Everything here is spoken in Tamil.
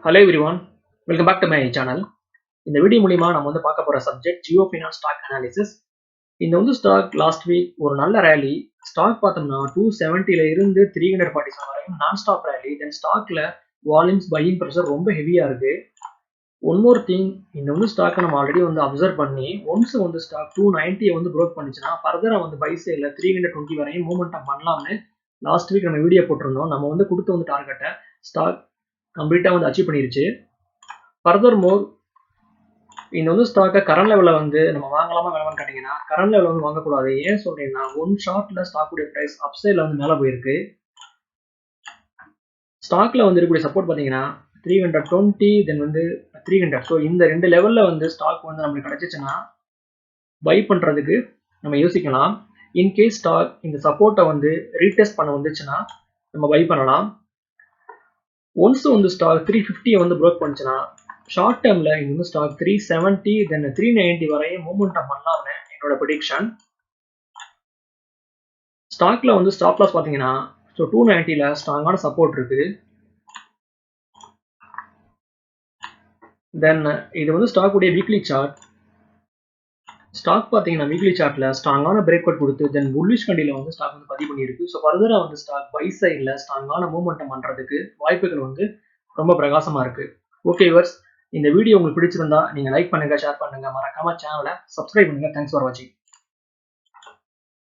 Hello everyone, welcome back to my channel. இந்த வீடியோ மூலியமா நம்ம வந்து பார்க்க போற subject Jio finance stock analysis. இந்த வந்து ஸ்டாக் லாஸ்ட் வீக் ஒரு நல்ல ரேலி. ஸ்டாக் பார்த்தோம்னா 270ல இருந்து 347 வரையும் நான் ஸ்டாப் ரேலி. தென் ஸ்டாக்ல வால்யூம்ஸ் பையிங் ப்ரெஷர் ரொம்ப ஹெவியா இருக்கு. ஒன் மோர் திங், இந்த வந்து ஸ்டாக்கை நம்ம ஆல்ரெடி வந்து அப்சர்வ் பண்ணி ஒன்ஸ் வந்து ஸ்டாக் 290 வந்து ப்ரோக் பண்ணிச்சுன்னா ஃபர்தரா வந்து பை சைடில் 320 வரையும் மூவ்மெண்டம் பண்ணலாம்னு லாஸ்ட் வீக் நம்ம வீடியோ போட்டிருந்தோம். நம்ம வந்து கொடுத்த வந்து டார்கெட்டை ஸ்டாக் கம்ப்ளீட்டாக வந்து அச்சீவ் பண்ணிருச்சு. ஃபர்தர் மோர் இந்த வந்து ஸ்டாக்கை கரண்ட் லெவலில் வந்து நம்ம வாங்கலாமா வேணாமான்னு கேட்டிங்கன்னா கரண்ட் லெவலில் வந்து வாங்கக்கூடாது. ஏன் சொல்றீங்கன்னா ஒன் ஷார்ட்ல ஸ்டாக்குடைய ப்ரைஸ் அப்சைடில் வந்து மேலே போயிருக்கு. ஸ்டாக்ல வந்து இருக்கக்கூடிய சப்போர்ட் பார்த்தீங்கன்னா 320 தென் வந்து 300. ஸோ இந்த ரெண்டு லெவலில் வந்து ஸ்டாக் வந்து நம்மளுக்கு கிடைச்சிச்சுன்னா பை பண்ணுறதுக்கு நம்ம யோசிக்கலாம். இன்கேஸ் ஸ்டாக் இந்த சப்போர்ட்டை வந்து ரீடெஸ்ட் பண்ண வந்துச்சுன்னா நம்ம பை பண்ணலாம். ஒன்ஸ் வந்து ஸ்டாக் 350 வந்து ப்ரோக் பண்ணுச்சுன்னா ஷார்ட் டேர்ம்ல இது வந்து ஸ்டாக் 370 தென் 390 வரையும் மூவ்மெண்டம் பண்ணலாம்னு என்னோட ப்ரெடிக்ஷன். ஸ்டாக்ல வந்து ஸ்டாப் லாஸ் பார்த்தீங்கன்னா ஸோ 290ல ஸ்ட்ராங்கான சப்போர்ட் இருக்கு. தென் இது வந்து ஸ்டாக் உடைய வீக்லி சார்ட். ஸ்டாக் பார்த்தீங்கன்னா வீக்லி சார்ட்ல ஸ்ட்ராங்கான பிரேக் அவுட் கொடுத்து தென் புல்லிஷ் கண்டில வந்து ஸ்டாக் வந்து பதிவு பண்ணியிருக்கு. ஸோ ஃபர்தரா வந்து ஸ்டாக் பை சைடில் ஸ்ட்ராங்கான மூவ்மெண்டம் பண்றதுக்கு வாய்ப்புகள் வந்து ரொம்ப பிரகாசமா இருக்கு. ஓகே வியூவர்ஸ், இந்த வீடியோ உங்களுக்கு பிடிச்சிருந்தா நீங்க லைக் பண்ணுங்க, ஷேர் பண்ணுங்க, மறக்காம சேனலை சப்ஸ்கிரைப் பண்ணுங்க. தேங்க்ஸ் ஃபார் வாட்சிங்.